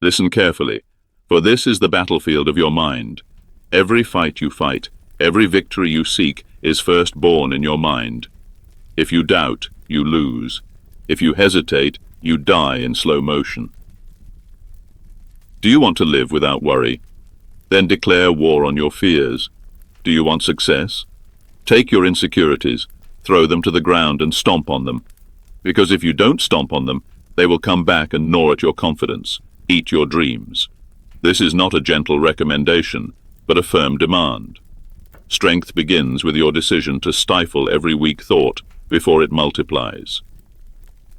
Listen carefully, for this is the battlefield of your mind. Every fight you fight, every victory you seek is first born in your mind. If you doubt, you lose. If you hesitate, you die in slow motion. Do you want to live without worry? Then declare war on your fears. Do you want success? Take your insecurities, throw them to the ground and stomp on them. Because if you don't stomp on them, they will come back and gnaw at your confidence, eat your dreams. This is not a gentle recommendation, but a firm demand. Strength begins with your decision to stifle every weak thought before it multiplies.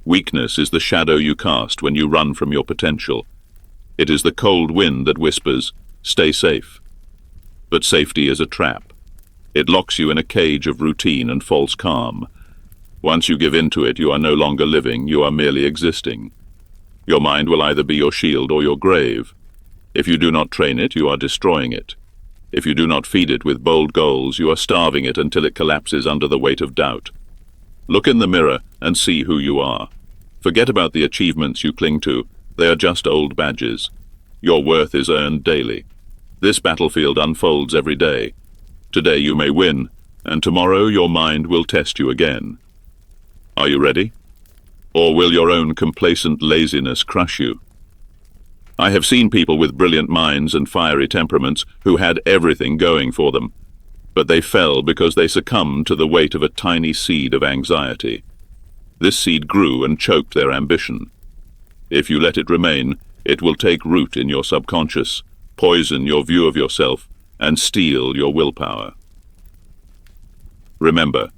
Weakness is the shadow you cast when you run from your potential. It is the cold wind that whispers, "Stay safe." But safety is a trap. It locks you in a cage of routine and false calm. Once you give in to it, you are no longer living, you are merely existing. Your mind will either be your shield or your grave. If you do not train it, you are destroying it. If you do not feed it with bold goals, you are starving it until it collapses under the weight of doubt. Look in the mirror and see who you are. Forget about the achievements you cling to. They are just old badges. Your worth is earned daily. This battlefield unfolds every day. Today you may win, and tomorrow your mind will test you again. Are you ready? Or will your own complacent laziness crush you? I have seen people with brilliant minds and fiery temperaments who had everything going for them, but they fell because they succumbed to the weight of a tiny seed of anxiety. This seed grew and choked their ambition. If you let it remain, it will take root in your subconscious, poison your view of yourself, and steal your willpower. Remember,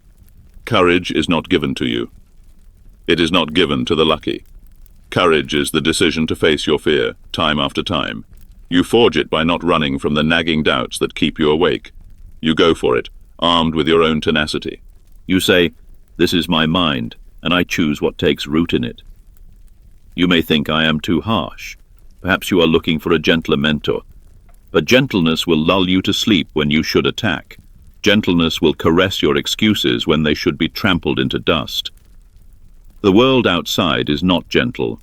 courage is not given to you. It is not given to the lucky. Courage is the decision to face your fear, time after time. You forge it by not running from the nagging doubts that keep you awake. You go for it, armed with your own tenacity. You say, "This is my mind, and I choose what takes root in it." You may think I am too harsh. Perhaps you are looking for a gentler mentor. But gentleness will lull you to sleep when you should attack. Gentleness will caress your excuses when they should be trampled into dust. The world outside is not gentle.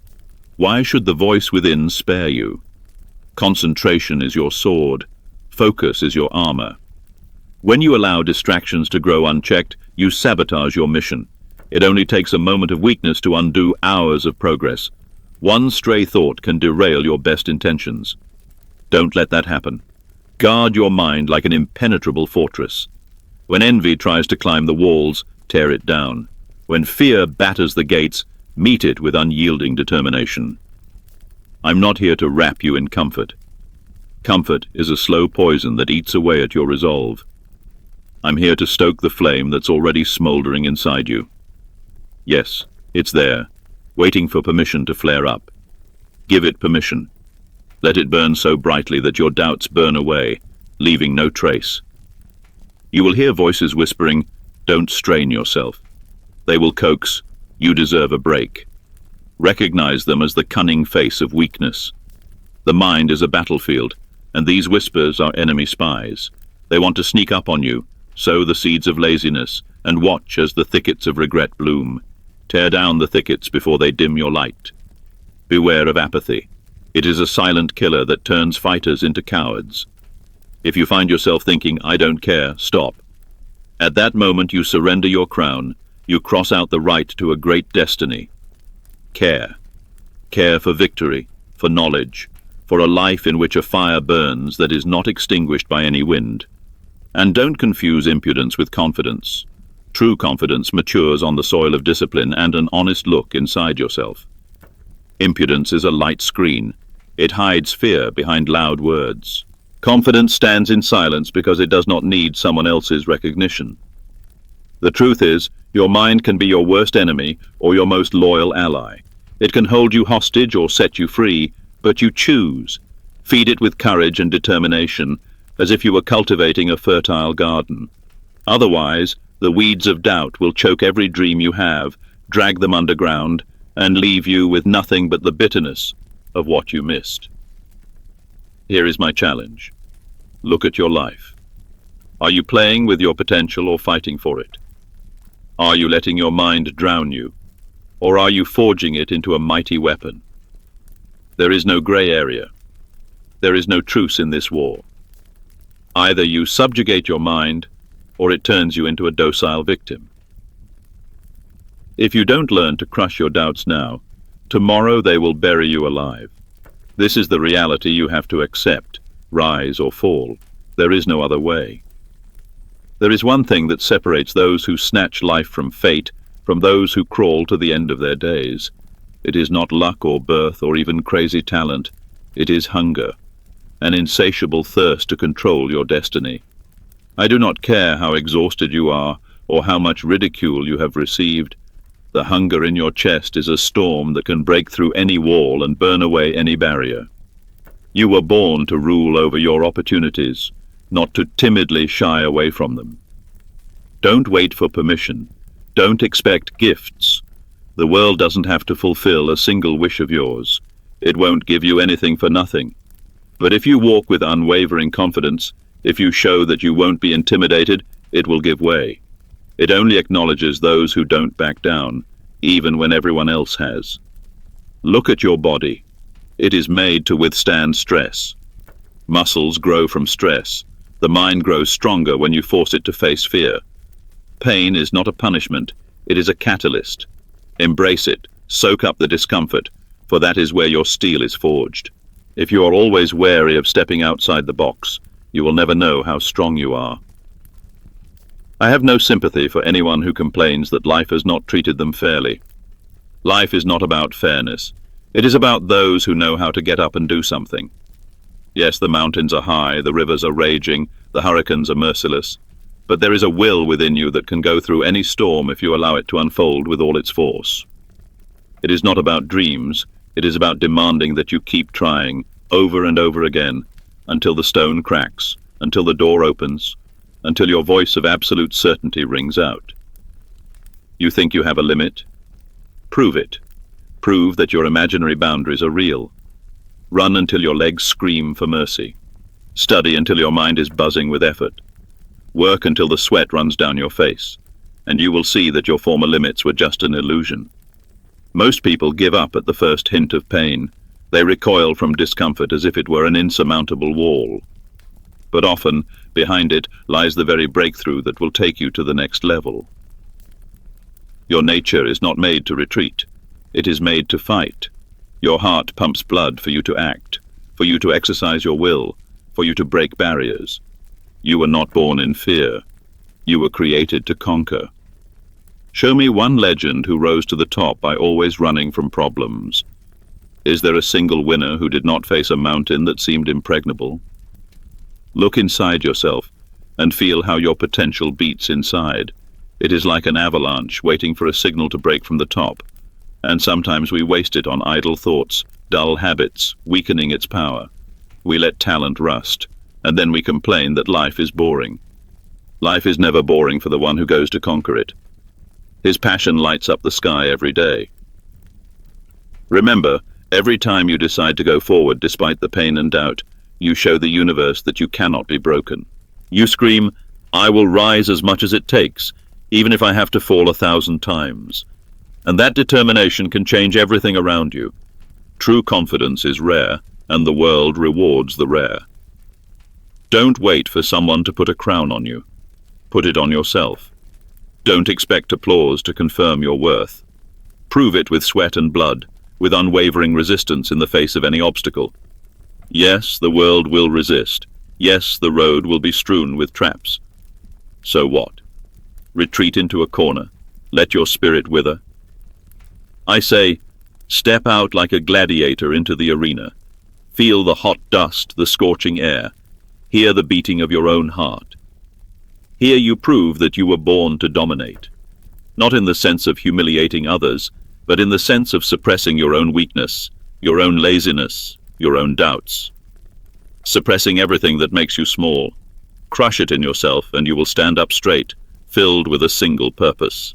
Why should the voice within spare you? Concentration is your sword. Focus is your armor. When you allow distractions to grow unchecked, you sabotage your mission. It only takes a moment of weakness to undo hours of progress. One stray thought can derail your best intentions. Don't let that happen. Guard your mind like an impenetrable fortress. When envy tries to climb the walls, tear it down. When fear batters the gates, meet it with unyielding determination. I'm not here to wrap you in comfort. Comfort is a slow poison that eats away at your resolve. I'm here to stoke the flame that's already smoldering inside you. Yes, it's there, waiting for permission to flare up. Give it permission. Let it burn so brightly that your doubts burn away, leaving no trace. You will hear voices whispering, "Don't strain yourself." They will coax, "You deserve a break." Recognize them as the cunning face of weakness. The mind is a battlefield, and these whispers are enemy spies. They want to sneak up on you, sow the seeds of laziness, and watch as the thickets of regret bloom. Tear down the thickets before they dim your light. Beware of apathy. It is a silent killer that turns fighters into cowards. If you find yourself thinking, "I don't care," stop. At that moment you surrender your crown. You cross out the right to a great destiny. Care. Care for victory, for knowledge, for a life in which a fire burns that is not extinguished by any wind. And don't confuse impudence with confidence. True confidence matures on the soil of discipline and an honest look inside yourself. Impudence is a light screen. It hides fear behind loud words. Confidence stands in silence because it does not need someone else's recognition. The truth is, your mind can be your worst enemy or your most loyal ally. It can hold you hostage or set you free, but you choose. Feed it with courage and determination, as if you were cultivating a fertile garden. Otherwise, the weeds of doubt will choke every dream you have, drag them underground, and leave you with nothing but the bitterness of what you missed. Here is my challenge. Look at your life. Are you playing with your potential or fighting for it? Are you letting your mind drown you, or are you forging it into a mighty weapon? There is no grey area. There is no truce in this war. Either you subjugate your mind, or it turns you into a docile victim. If you don't learn to crush your doubts now, tomorrow they will bury you alive. This is the reality you have to accept, rise or fall. There is no other way. There is one thing that separates those who snatch life from fate from those who crawl to the end of their days. It is not luck or birth or even crazy talent. It is hunger, an insatiable thirst to control your destiny. I do not care how exhausted you are or how much ridicule you have received. The hunger in your chest is a storm that can break through any wall and burn away any barrier. You were born to rule over your opportunities, not to timidly shy away from them. Don't wait for permission. Don't expect gifts. The world doesn't have to fulfill a single wish of yours. It won't give you anything for nothing. But if you walk with unwavering confidence, if you show that you won't be intimidated, it will give way. It only acknowledges those who don't back down, even when everyone else has. Look at your body. It is made to withstand stress. Muscles grow from stress. The mind grows stronger when you force it to face fear. Pain is not a punishment, it is a catalyst. Embrace it, soak up the discomfort, for that is where your steel is forged. If you are always wary of stepping outside the box, you will never know how strong you are. I have no sympathy for anyone who complains that life has not treated them fairly. Life is not about fairness. It is about those who know how to get up and do something. Yes, the mountains are high, the rivers are raging, the hurricanes are merciless, but there is a will within you that can go through any storm if you allow it to unfold with all its force. It is not about dreams, it is about demanding that you keep trying, over and over again, until the stone cracks, until the door opens, until your voice of absolute certainty rings out. You think you have a limit? Prove it. Prove that your imaginary boundaries are real. Run until your legs scream for mercy. Study until your mind is buzzing with effort. Work until the sweat runs down your face, and you will see that your former limits were just an illusion. Most people give up at the first hint of pain. They recoil from discomfort as if it were an insurmountable wall. But often, behind it lies the very breakthrough that will take you to the next level. Your nature is not made to retreat. It is made to fight. Your heart pumps blood for you to act, for you to exercise your will, for you to break barriers. You were not born in fear. You were created to conquer. Show me one legend who rose to the top by always running from problems. Is there a single winner who did not face a mountain that seemed impregnable? Look inside yourself and feel how your potential beats inside. It is like an avalanche waiting for a signal to break from the top. And sometimes we waste it on idle thoughts, dull habits, weakening its power. We let talent rust, and then we complain that life is boring. Life is never boring for the one who goes to conquer it. His passion lights up the sky every day. Remember, every time you decide to go forward despite the pain and doubt, you show the universe that you cannot be broken. You scream, "I will rise as much as it takes, even if I have to fall 1,000 times." And that determination can change everything around you. True confidence is rare, and the world rewards the rare. Don't wait for someone to put a crown on you. Put it on yourself. Don't expect applause to confirm your worth. Prove it with sweat and blood, with unwavering resistance in the face of any obstacle. Yes, the world will resist. Yes, the road will be strewn with traps. So what? Retreat into a corner? Let your spirit wither? I say, step out like a gladiator into the arena. Feel the hot dust, the scorching air. Hear the beating of your own heart. Here you prove that you were born to dominate. Not in the sense of humiliating others, but in the sense of suppressing your own weakness, your own laziness, your own doubts. Suppressing everything that makes you small. Crush it in yourself and you will stand up straight, filled with a single purpose.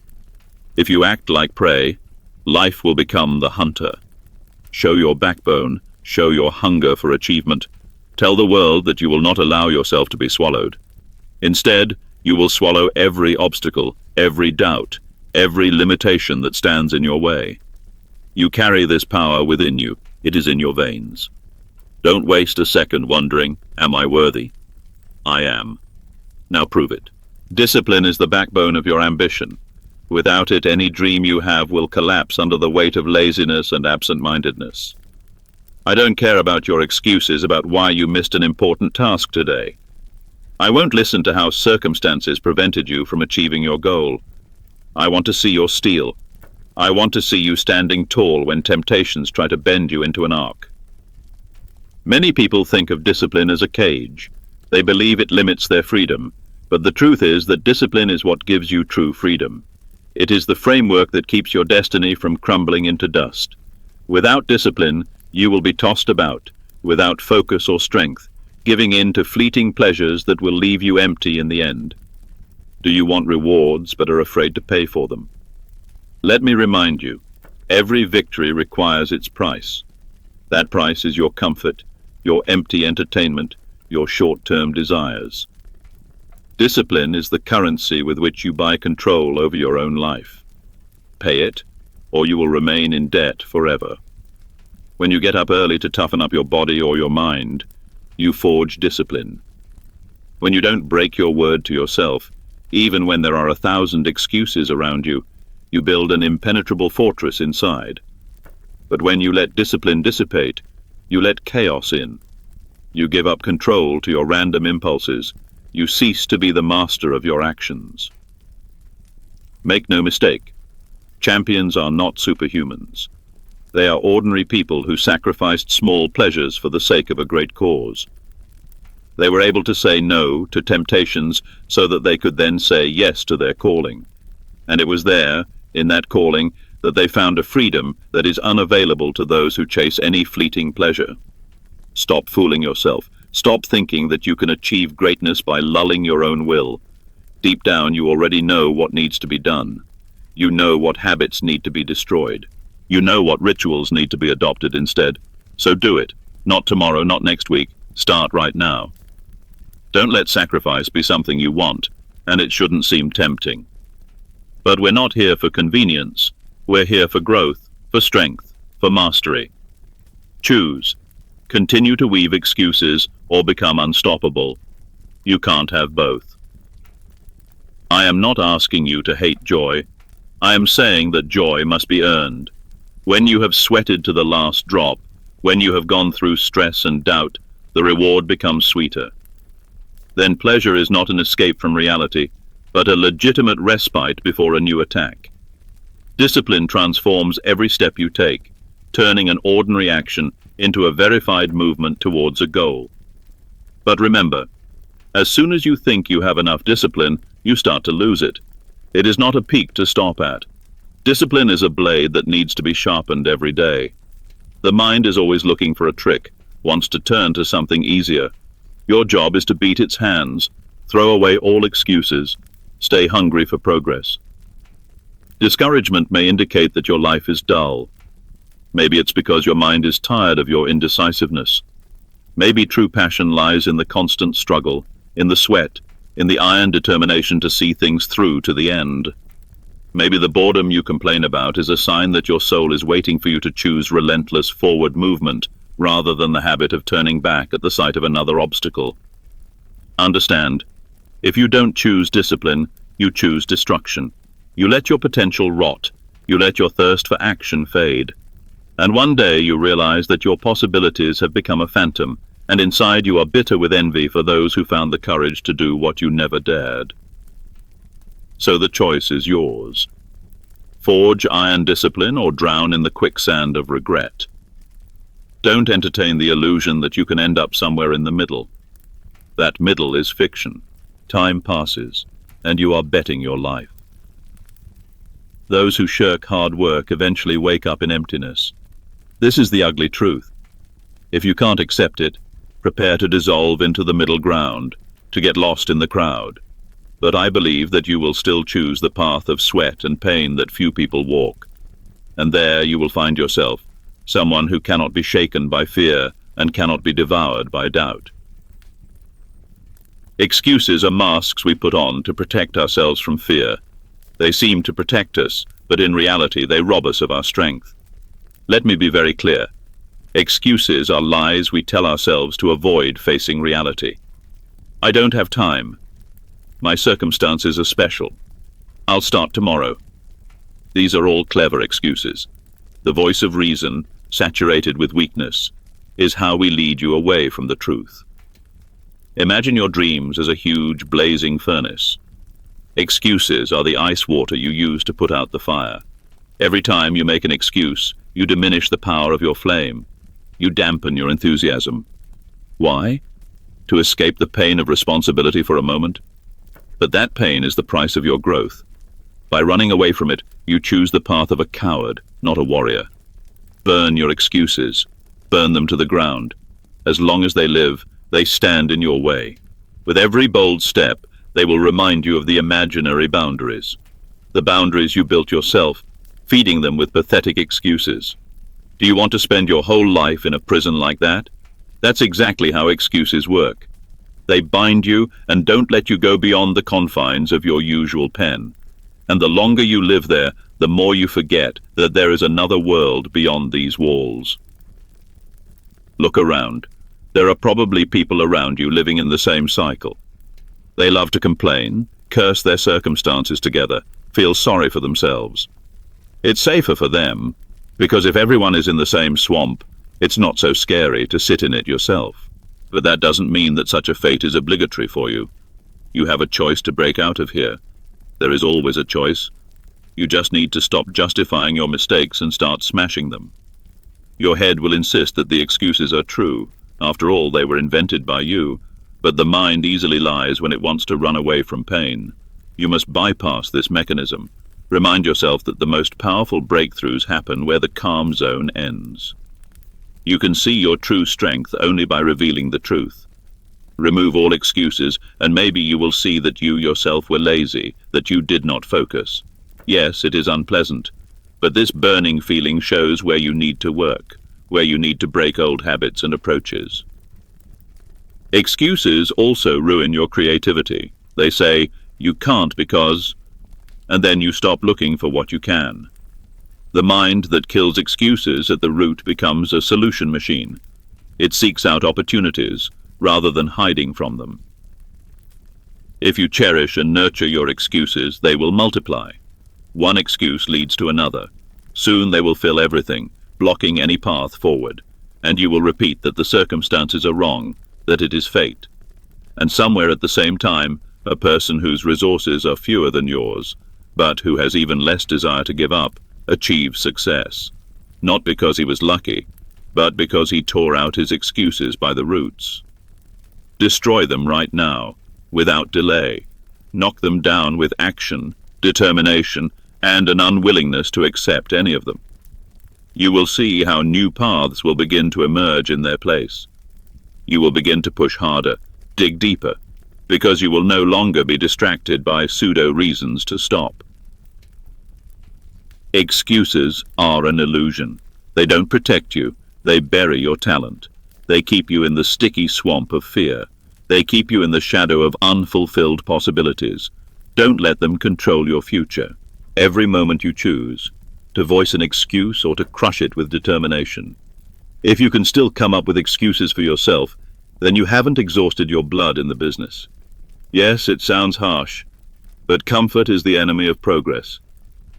If you act like prey, life will become the hunter. Show your backbone, show your hunger for achievement. Tell the world that you will not allow yourself to be swallowed. Instead, you will swallow every obstacle, every doubt, every limitation that stands in your way. You carry this power within you. It is in your veins. Don't waste a second wondering, am I worthy? I am. Now prove it. Discipline is the backbone of your ambition. Without it, any dream you have will collapse under the weight of laziness and absent-mindedness. I don't care about your excuses about why you missed an important task today. I won't listen to how circumstances prevented you from achieving your goal. I want to see your steel. I want to see you standing tall when temptations try to bend you into an arc. Many people think of discipline as a cage. They believe it limits their freedom, but the truth is that discipline is what gives you true freedom. It is the framework that keeps your destiny from crumbling into dust. Without discipline, you will be tossed about, without focus or strength, giving in to fleeting pleasures that will leave you empty in the end. Do you want rewards but are afraid to pay for them? Let me remind you, every victory requires its price. That price is your comfort, your empty entertainment, your short-term desires. Discipline is the currency with which you buy control over your own life. Pay it, or you will remain in debt forever. When you get up early to toughen up your body or your mind, you forge discipline. When you don't break your word to yourself, even when there are 1,000 excuses around you, you build an impenetrable fortress inside. But when you let discipline dissipate, you let chaos in. You give up control to your random impulses. You cease to be the master of your actions. Make no mistake, champions are not superhumans. They are ordinary people who sacrificed small pleasures for the sake of a great cause. They were able to say no to temptations so that they could then say yes to their calling. And it was there, in that calling, that they found a freedom that is unavailable to those who chase any fleeting pleasure. Stop fooling yourself. Stop thinking that you can achieve greatness by lulling your own will. Deep down, you already know what needs to be done. You know what habits need to be destroyed. You know what rituals need to be adopted instead. So do it. Not tomorrow, not next week. Start right now. Don't let sacrifice be something you want, and it shouldn't seem tempting. But we're not here for convenience. We're here for growth, for strength, for mastery. Choose. Continue to weave excuses or become unstoppable. You can't have both. I am not asking you to hate joy. I am saying that joy must be earned. When you have sweated to the last drop, when you have gone through stress and doubt, the reward becomes sweeter. Then pleasure is not an escape from reality, but a legitimate respite before a new attack. Discipline transforms every step you take, turning an ordinary action into a verified movement towards a goal. But remember, as soon as you think you have enough discipline, you start to lose it. It is not a peak to stop at. Discipline is a blade that needs to be sharpened every day. The mind is always looking for a trick, wants to turn to something easier. Your job is to beat its hands, throw away all excuses, stay hungry for progress. Discouragement may indicate that your life is dull. Maybe it's because your mind is tired of your indecisiveness. Maybe true passion lies in the constant struggle, in the sweat, in the iron determination to see things through to the end. Maybe the boredom you complain about is a sign that your soul is waiting for you to choose relentless forward movement rather than the habit of turning back at the sight of another obstacle. Understand, if you don't choose discipline, you choose destruction. You let your potential rot. You let your thirst for action fade. And one day you realize that your possibilities have become a phantom, and inside you are bitter with envy for those who found the courage to do what you never dared. So the choice is yours. Forge iron discipline or drown in the quicksand of regret. Don't entertain the illusion that you can end up somewhere in the middle. That middle is fiction. Time passes, and you are betting your life. Those who shirk hard work eventually wake up in emptiness. This is the ugly truth. If you can't accept it, prepare to dissolve into the middle ground, to get lost in the crowd. But I believe that you will still choose the path of sweat and pain that few people walk. And there you will find yourself, someone who cannot be shaken by fear and cannot be devoured by doubt. Excuses are masks we put on to protect ourselves from fear. They seem to protect us, but in reality they rob us of our strength. Let me be very clear. Excuses are lies we tell ourselves to avoid facing reality. I don't have time. My circumstances are special. I'll start tomorrow. These are all clever excuses. The voice of reason, saturated with weakness, is how we lead you away from the truth. Imagine your dreams as a huge blazing furnace. Excuses are the ice water you use to put out the fire. Every time you make an excuse, you diminish the power of your flame. You dampen your enthusiasm. Why? To escape the pain of responsibility for a moment? But that pain is the price of your growth. By running away from it, you choose the path of a coward, not a warrior. Burn your excuses. Burn them to the ground. As long as they live, they stand in your way. With every bold step, they will remind you of the imaginary boundaries. The boundaries you built yourself, feeding them with pathetic excuses. Do you want to spend your whole life in a prison like that? That's exactly how excuses work. They bind you and don't let you go beyond the confines of your usual pen. And the longer you live there, the more you forget that there is another world beyond these walls. Look around. There are probably people around you living in the same cycle. They love to complain, curse their circumstances together, feel sorry for themselves. It's safer for them, because if everyone is in the same swamp, it's not so scary to sit in it yourself. But that doesn't mean that such a fate is obligatory for you. You have a choice to break out of here. There is always a choice. You just need to stop justifying your mistakes and start smashing them. Your head will insist that the excuses are true. After all, they were invented by you. But the mind easily lies when it wants to run away from pain. You must bypass this mechanism. Remind yourself that the most powerful breakthroughs happen where the calm zone ends. You can see your true strength only by revealing the truth. Remove all excuses, and maybe you will see that you yourself were lazy, that you did not focus. Yes, it is unpleasant, but this burning feeling shows where you need to work, where you need to break old habits and approaches. Excuses also ruin your creativity. They say, you can't because, and then you stop looking for what you can. The mind that kills excuses at the root becomes a solution machine. It seeks out opportunities rather than hiding from them. If you cherish and nurture your excuses, they will multiply. One excuse leads to another. Soon they will fill everything, blocking any path forward, and you will repeat that the circumstances are wrong, that it is fate. And somewhere at the same time, a person whose resources are fewer than yours, but who has even less desire to give up, achieves success. Not because he was lucky, but because he tore out his excuses by the roots. Destroy them right now, without delay. Knock them down with action, determination, and an unwillingness to accept any of them. You will see how new paths will begin to emerge in their place. You will begin to push harder, dig deeper, because you will no longer be distracted by pseudo-reasons to stop. Excuses are an illusion. They don't protect you. They bury your talent. They keep you in the sticky swamp of fear. They keep you in the shadow of unfulfilled possibilities. Don't let them control your future. Every moment you choose, to voice an excuse or to crush it with determination. If you can still come up with excuses for yourself, then you haven't exhausted your blood in the business. Yes, it sounds harsh, but comfort is the enemy of progress.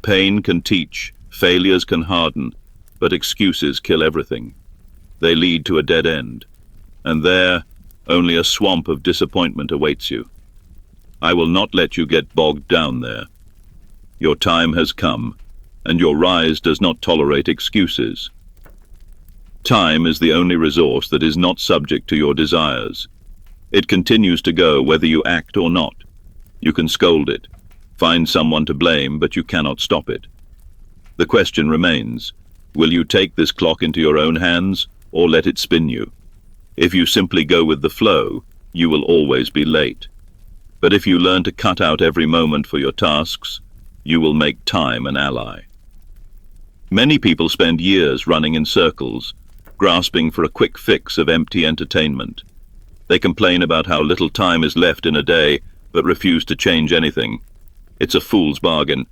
Pain can teach, failures can harden, but excuses kill everything. They lead to a dead end, and there, only a swamp of disappointment awaits you. I will not let you get bogged down there. Your time has come, and your rise does not tolerate excuses. Time is the only resource that is not subject to your desires. It continues to go whether you act or not. You can scold it, find someone to blame, but you cannot stop it. The question remains, will you take this clock into your own hands or let it spin you? If you simply go with the flow, you will always be late. But if you learn to cut out every moment for your tasks, you will make time an ally. Many people spend years running in circles, grasping for a quick fix of empty entertainment. They complain about how little time is left in a day, but refuse to change anything. It's a fool's bargain.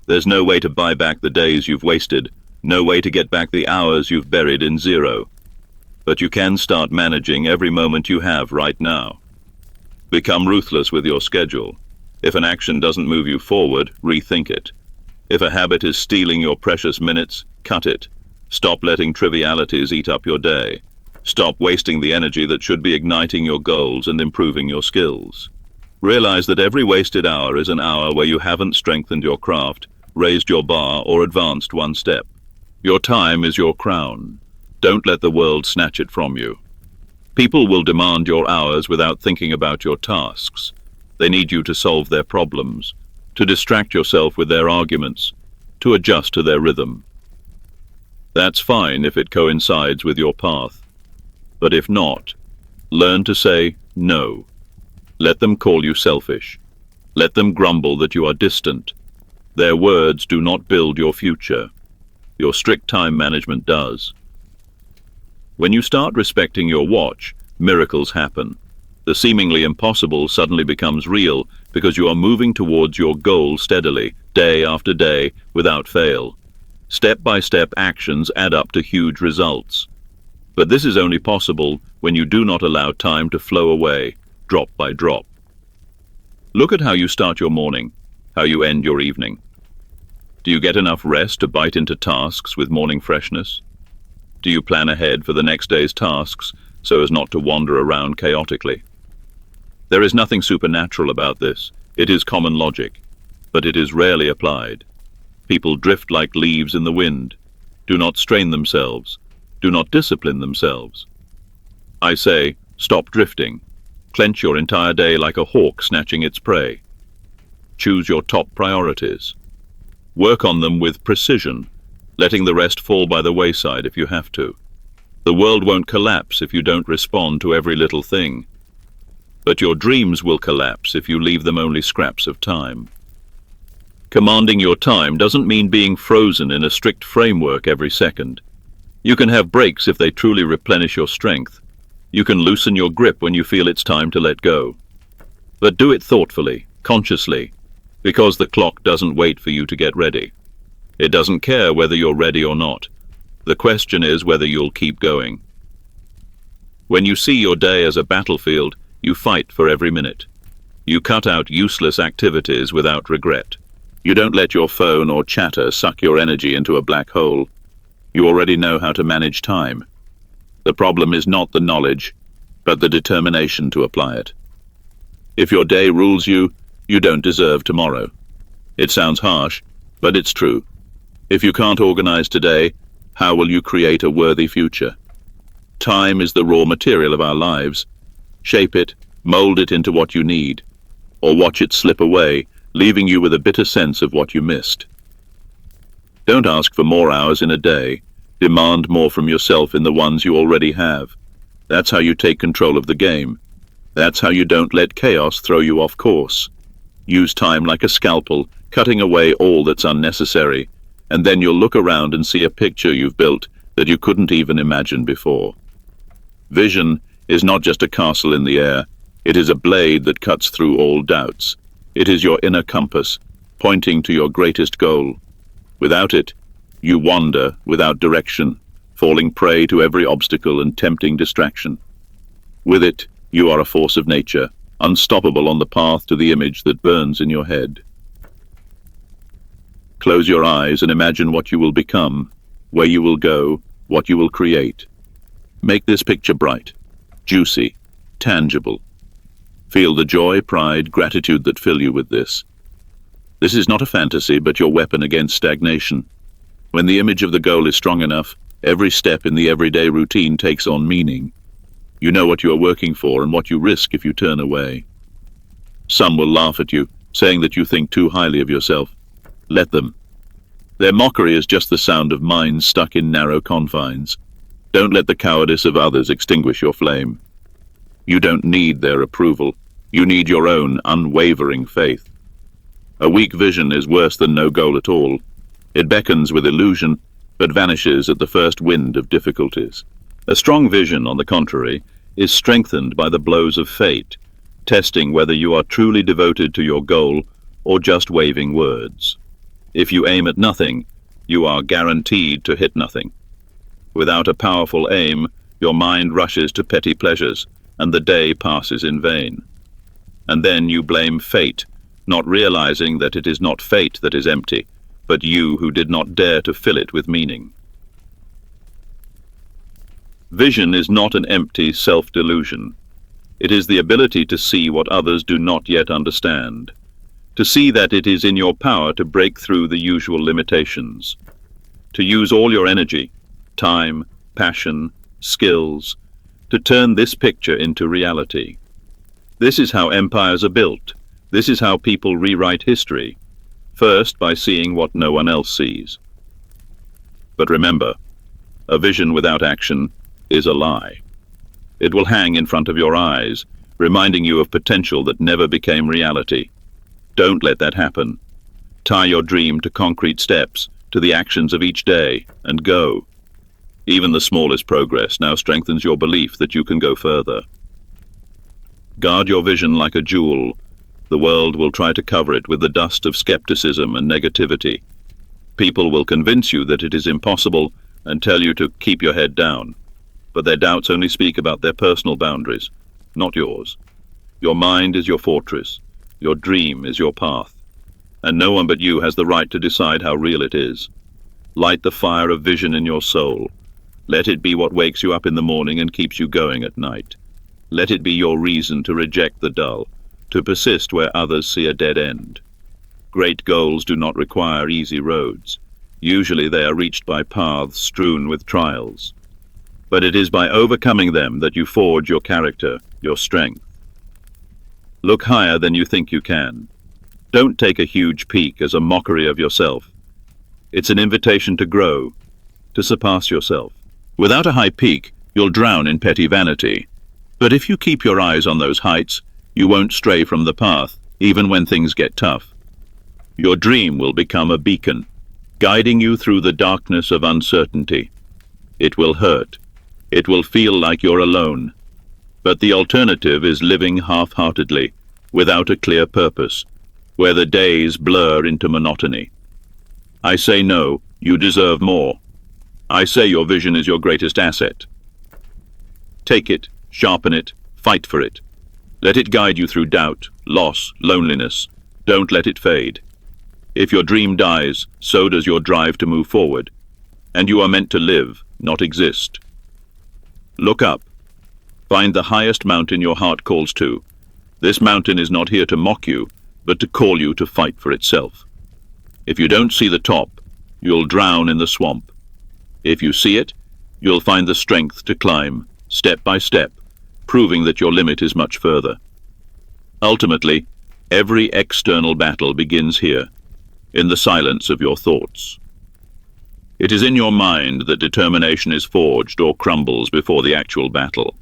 There's no way to buy back the days you've wasted, no way to get back the hours you've buried in zero. but you can start managing every moment you have right now. Become ruthless with your schedule. If an action doesn't move you forward, rethink it. If a habit is stealing your precious minutes, cut it. Stop letting trivialities eat up your day. Stop wasting the energy that should be igniting your goals and improving your skills. Realize that every wasted hour is an hour where you haven't strengthened your craft, raised your bar, or advanced one step. Your time is your crown. Don't let the world snatch it from you. People will demand your hours without thinking about your tasks. They need you to solve their problems, to distract yourself with their arguments, to adjust to their rhythm. That's fine if it coincides with your path. But if not, learn to say no. Let them call you selfish. Let them grumble that you are distant. Their words do not build your future. Your strict time management does. When you start respecting your watch, miracles happen. The seemingly impossible suddenly becomes real because you are moving towards your goal steadily, day after day, without fail. Step-by-step actions add up to huge results. But this is only possible when you do not allow time to flow away, drop by drop. Look at how you start your morning, how you end your evening. Do you get enough rest to bite into tasks with morning freshness? Do you plan ahead for the next day's tasks so as not to wander around chaotically? There is nothing supernatural about this. It is common logic, but it is rarely applied. People drift like leaves in the wind, do not strain themselves, do not discipline themselves. I say, stop drifting. Clench your entire day like a hawk snatching its prey. Choose your top priorities. Work on them with precision, letting the rest fall by the wayside if you have to. The world won't collapse if you don't respond to every little thing. But your dreams will collapse if you leave them only scraps of time. Commanding your time doesn't mean being frozen in a strict framework every second. You can have breaks if they truly replenish your strength. You can loosen your grip when you feel it's time to let go. But do it thoughtfully, consciously, because the clock doesn't wait for you to get ready. It doesn't care whether you're ready or not. The question is whether you'll keep going. When you see your day as a battlefield, you fight for every minute. You cut out useless activities without regret. You don't let your phone or chatter suck your energy into a black hole. You already know how to manage time. The problem is not the knowledge, but the determination to apply it. If your day rules you, you don't deserve tomorrow. It sounds harsh, but it's true. If you can't organize today, how will you create a worthy future? Time is the raw material of our lives. Shape it, mold it into what you need, or watch it slip away, leaving you with a bitter sense of what you missed. Don't ask for more hours in a day. Demand more from yourself in the ones you already have. That's how you take control of the game. That's how you don't let chaos throw you off course. Use time like a scalpel, cutting away all that's unnecessary, and then you'll look around and see a picture you've built that you couldn't even imagine before. Vision is not just a castle in the air. It is a blade that cuts through all doubts. It is your inner compass, pointing to your greatest goal. Without it, you wander without direction, falling prey to every obstacle and tempting distraction. With it, you are a force of nature, unstoppable on the path to the image that burns in your head. Close your eyes and imagine what you will become, where you will go, what you will create. Make this picture bright, juicy, tangible. Feel the joy, pride, gratitude that fill you with this. This is not a fantasy, but your weapon against stagnation. When the image of the goal is strong enough, every step in the everyday routine takes on meaning. You know what you are working for and what you risk if you turn away. Some will laugh at you, saying that you think too highly of yourself. Let them. Their mockery is just the sound of minds stuck in narrow confines. Don't let the cowardice of others extinguish your flame. You don't need their approval. You need your own unwavering faith. A weak vision is worse than no goal at all. It beckons with illusion, but vanishes at the first wind of difficulties. A strong vision, on the contrary, is strengthened by the blows of fate, testing whether you are truly devoted to your goal or just waving words. If you aim at nothing, you are guaranteed to hit nothing. Without a powerful aim, Your mind rushes to petty pleasures, and the day passes in vain. And then you blame fate, not realizing that it is not fate that is empty, but you who did not dare to fill it with meaning. Vision is not an empty self-delusion. It is the ability to see what others do not yet understand, to see that it is in your power to break through the usual limitations, to use all your energy, time, passion, skills, to turn this picture into reality. This is how empires are built. This is how people rewrite history, first by seeing what no one else sees. But remember, a vision without action is a lie. It will hang in front of your eyes, reminding you of potential that never became reality. Don't let that happen. Tie your dream to concrete steps, to the actions of each day, and go. Even the smallest progress now strengthens your belief that you can go further. Guard your vision like a jewel. The world will try to cover it with the dust of skepticism and negativity. People will convince you that it is impossible and tell you to keep your head down. But their doubts only speak about their personal boundaries, not yours. Your mind is your fortress. Your dream is your path. And no one but you has the right to decide how real it is. Light the fire of vision in your soul. Let it be what wakes you up in the morning and keeps you going at night. Let it be your reason to reject the dull, to persist where others see a dead end. Great goals do not require easy roads. Usually they are reached by paths strewn with trials. But it is by overcoming them that you forge your character, your strength. Look higher than you think you can. Don't take a huge peak as a mockery of yourself. It's an invitation to grow, to surpass yourself. Without a high peak, you'll drown in petty vanity. But if you keep your eyes on those heights, you won't stray from the path, even when things get tough. Your dream will become a beacon, guiding you through the darkness of uncertainty. It will hurt. It will feel like you're alone. But the alternative is living half-heartedly, without a clear purpose, where the days blur into monotony. I say no, you deserve more. I say your vision is your greatest asset. Take it, sharpen it, fight for it. Let it guide you through doubt, loss, loneliness. Don't let it fade. If your dream dies, so does your drive to move forward. And you are meant to live, not exist. Look up. Find the highest mountain your heart calls to. This mountain is not here to mock you, but to call you to fight for itself. If you don't see the top, you'll drown in the swamp. If you see it, you'll find the strength to climb, step by step, proving that your limit is much further. Ultimately, every external battle begins here, in the silence of your thoughts. It is in your mind that determination is forged or crumbles before the actual battle.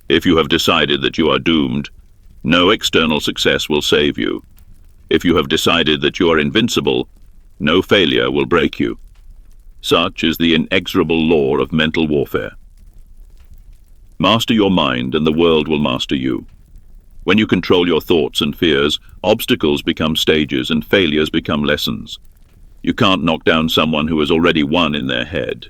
If you have decided that you are doomed, no external success will save you. If you have decided that you are invincible, no failure will break you. Such is the inexorable law of mental warfare. Master your mind and the world will master you. When you control your thoughts and fears, obstacles become stages and failures become lessons. You can't knock down someone who has already won in their head.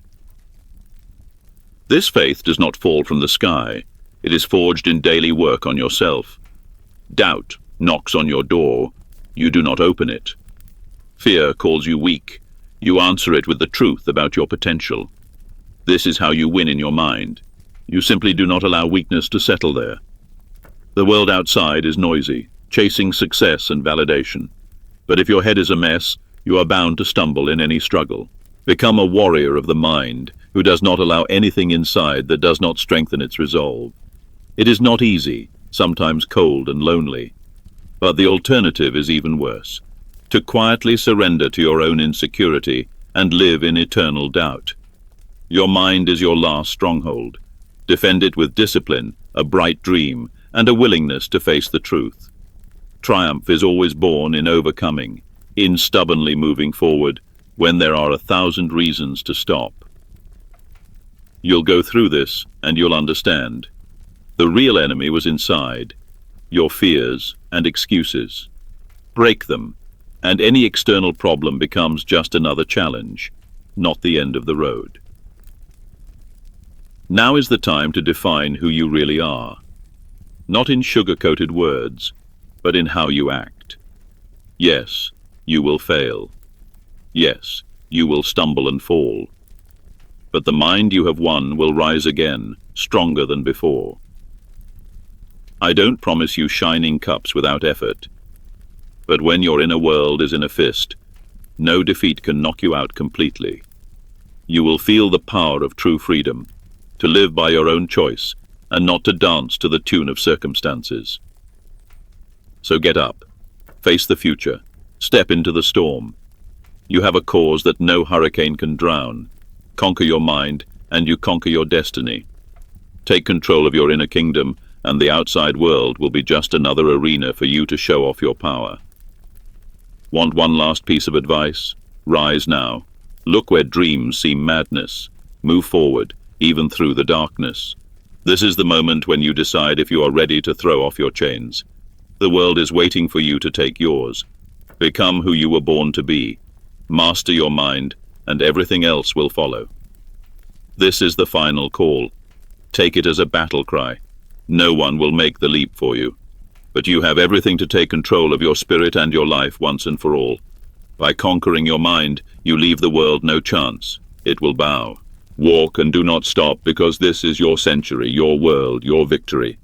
This faith does not fall from the sky. It is forged in daily work on yourself. Doubt knocks on your door. You do not open it. Fear calls you weak. You answer it with the truth about your potential. This is how you win in your mind. You simply do not allow weakness to settle there. The world outside is noisy, chasing success and validation. But if your head is a mess, you are bound to stumble in any struggle. Become a warrior of the mind, who does not allow anything inside that does not strengthen its resolve. It is not easy, sometimes cold and lonely. But the alternative is even worse. To quietly surrender to your own insecurity and live in eternal doubt. Your mind is your last stronghold. Defend it with discipline, a bright dream, and a willingness to face the truth. Triumph is always born in overcoming, in stubbornly moving forward when there are 1,000 reasons to stop. You'll go through this and you'll understand. The real enemy was inside, your fears and excuses. Break them, and any external problem becomes just another challenge, not the end of the road. Now is the time to define who you really are, not in sugar-coated words, but in how you act. Yes, you will fail. Yes, you will stumble and fall. But the mind you have won will rise again, stronger than before. I don't promise you shining cups without effort, but when your inner world is in a fist, no defeat can knock you out completely. You will feel the power of true freedom, to live by your own choice and not to dance to the tune of circumstances. So get up, face the future, step into the storm. You have a cause that no hurricane can drown. Conquer your mind, and you conquer your destiny. Take control of your inner kingdom, and the outside world will be just another arena for you to show off your power. Want one last piece of advice? Rise now. Look where dreams seem madness. Move forward, even through the darkness. This is the moment when you decide if you are ready to throw off your chains. The world is waiting for you to take yours. Become who you were born to be. Master your mind, and everything else will follow. This is the final call. Take it as a battle cry. No one will make the leap for you. But you have everything to take control of your spirit and your life once and for all. By conquering your mind, you leave the world no chance. It will bow. Walk and do not stop, because this is your century, your world, your victory.